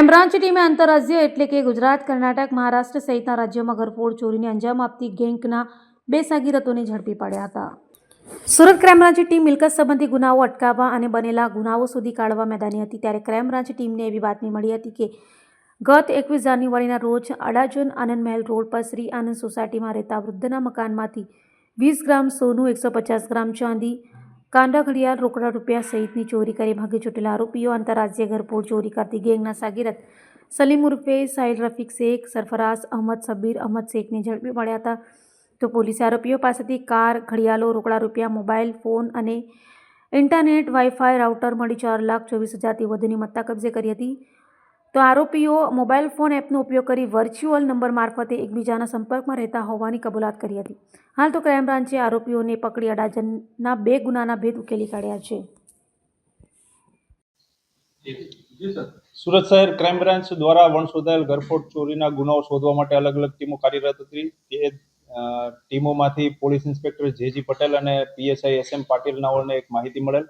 Crime branch ટીમે આંતરરાજ્ય એટલે કે ગુજરાત, કર્ણાટક, મહારાષ્ટ્ર સહિતના રાજ્યોમાં ઘરફોડ ચોરીને અંજામ આપતી ગેંગના 2 સાગીરતોને ઝડપી પાડ્યા હતા. સુરત ક્રાઇમ બ્રાન્ચ ટીમ મિલકત સંબંધી ગુનાઓ અટકાવવા અને બનેલા ગુનાઓ શોધી કાઢવા મેદાની હતી. ત્યારે ક્રાઇમ બ્રાન્ચ ટીમને એવી બાતમી મળી હતી કે ગત 21 જાન્યુઆરીના રોજ અડાજણ આનંદ મહેલ રોડ પર શ્રી આનંદ સોસાયટીમાં રહેતા વૃદ્ધના મકાનમાંથી 20 ગ્રામ સોનું, 150 ગ્રામ ચાંદી, કાંડા ઘડિયાળ, રોકડા રૂપિયા સહિતની ચોરી કરી ભાગી છૂટેલા આરોપીઓ આંતરરાજ્ય ઘરફોડ ચોરી કરતી ગેંગના સાગીરત સલીમ ઉર્ફે સાહિલ રફીક શેખ, સરફરાઝ અહમદ, શબ્બીર અહમદ શેખને ઝડપી પાડ્યા હતા. તો પોલીસે આરોપીઓ પાસેથી કાર, ઘડિયાળો, રોકડા રૂપિયા, મોબાઈલ ફોન અને ઇન્ટરનેટ વાઈફાઈ રાઉટર મળી 4,24,000થી વધુની મત્તા કબજે કરી હતી. તો આરોપીઓ મોબાઈલ ફોન એપનો ઉપયોગ કરી વર્ચ્યુઅલ નંબર મારફતે એકબીજાના સંપર્કમાં રહેતા હોવાની કબૂલાત કરી હતી. હાલ તો ક્રાઇમ બ્રાન્ચે આરોપીઓને પકડી અડાજણના 2 ગુનાના ભેદ ઉકેલી કાઢ્યા છે. સુરત શહેર ક્રાઇમ બ્રાન્ચ દ્વારા વણશોધાયેલ ઘરફોડ ચોરીના ગુનાઓ શોધવા માટે અલગ અલગ ટીમો કાર્યરત હતી. એ ટીમોમાંથી પોલીસ ઇન્સ્પેક્ટર જે.જી. પટેલ અને પીએસઆઈ એસ.એમ. પાટીલ નાઓને એક માહિતી મળેલ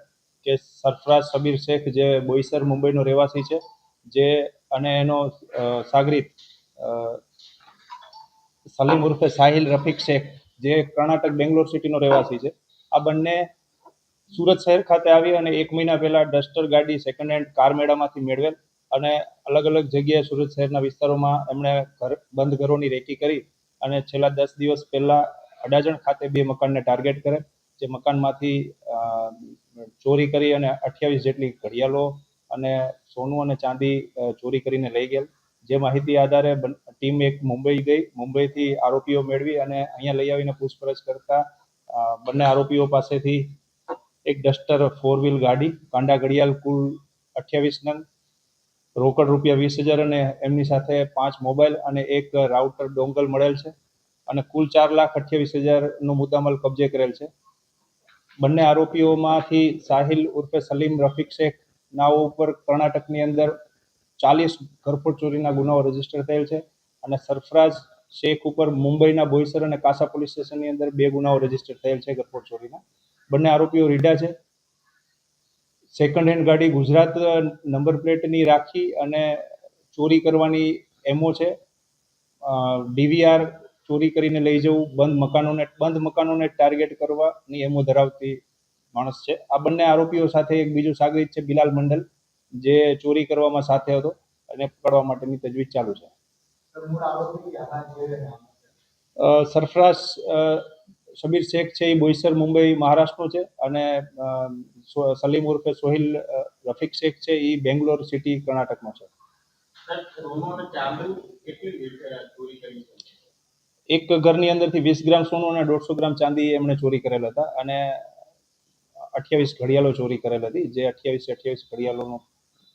કે સરફરાઝ શબીર શેખ, જે બોઈસર મુંબઈનો રહેવાસી છે, જે અને એનો સાગરીત સલીમ ઉર્ફે સાહિલ રફીક શેખ, જે કર્ણાટક બેંગ્લોર સિટીનો રહેવાસી છે, આ બંને સુરત શહેર ખાતે આવી અને 1 મહિના પહેલા ડસ્ટર ગાડી સેકન્ડ હેન્ડ કાર મેળામાંથી મેળવેલ અને અલગ અલગ જગ્યાએ સુરત શહેરના વિસ્તારોમાં એમણે બંધ ઘરોની રેકી કરી અને છેલ્લા 10 દિવસ પહેલા અડાજણ ખાતે 2 મકાનને ટાર્ગેટ કરે, જે મકાનમાંથી ચોરી કરી અને 28 જેટલી ઘડિયાળો અને સોનું અને ચાંદી ચોરી કરીને લઈ ગયેલ. જે માહિતી આધારે ટીમ એક મુંબઈ ગઈ, મુંબઈથી આરોપીઓ મેળવી અને અહીંયા લઈ આવીને પૂછપરછ કરતા બંને આરોપીઓ પાસેથી એક ડસ્ટર 4 વ્હીલ ગાડી, કાંડા ઘડિયાળ કુલ 28 નંગ, રોકડ રૂપિયા 20,000 અને એમની સાથે 5 મોબાઈલ અને એક રાઉટર ડોંગલ મળેલ છે અને કુલ 4,28,000નો મુદ્દામાલ કબજે કરેલ છે. બંને આરોપીઓમાંથી સાહિલ ઉર્ફે સલીમ રફીક શેખ નાઓ ઉપર કર્ણાટકની અંદર 40 ઘરફોડ ચોરીના ગુનાઓ રજીસ્ટર થયેલ છે અને સરફરાઝ શેખ ઉપર મુંબઈના બોઈસર અને કાસા પોલીસ સ્ટેશનની અંદર 2 ગુનાઓ રજીસ્ટર થયેલ છે ઘરફોડ ચોરીના. બંને આરોપીઓ રીઢા છે. સેકન્ડ હેન્ડ ગાડી ગુજરાત નંબર પ્લેટની રાખી અને ચોરી કરવાની એમો છે. ડીવીઆર ચોરી કરીને લઈ જવું, બંધ મકાનોને ટાર્ગેટ કરવાની એમો ધરાવતી માણસ છે. આ બંને આરોપીઓ સાથે એક બીજો સાગરીત છે, બિલાલ મંડલ, જે ચોરી કરવામાં સાથે હતો અને પકડવા માટેની તજવીજ ચાલુ છે. સરફરાઝ શબીર શેખ છે, એ બોઈસર મુંબઈ મહારાષ્ટ્રનો છે અને સલીમ ઉર્ફે સોહિલ રફીક શેખ છે, એ બેંગ્લોર સિટી કર્ણાટકનો છે. એક ઘરની અંદરથી 20 ગ્રામ સોનું અને 150 ગ્રામ ચાંદી એમણે ચોરી કરેલ હતા અને 28 ઘડિયાળો ચોરી કરેલ હતી, જે 28 ઘડિયાળોનો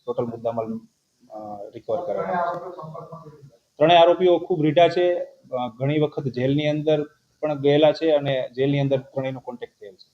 ટોટલ મુદ્દામાલ રિકવર કરેલા છે. ત્રણેય આરોપીઓ ખૂબ રીઢા છે, ઘણી વખત જેલની અંદર પણ ગયેલા છે અને જેલની અંદર ત્રણેયનો કોન્ટેક્ટ થયેલ છે.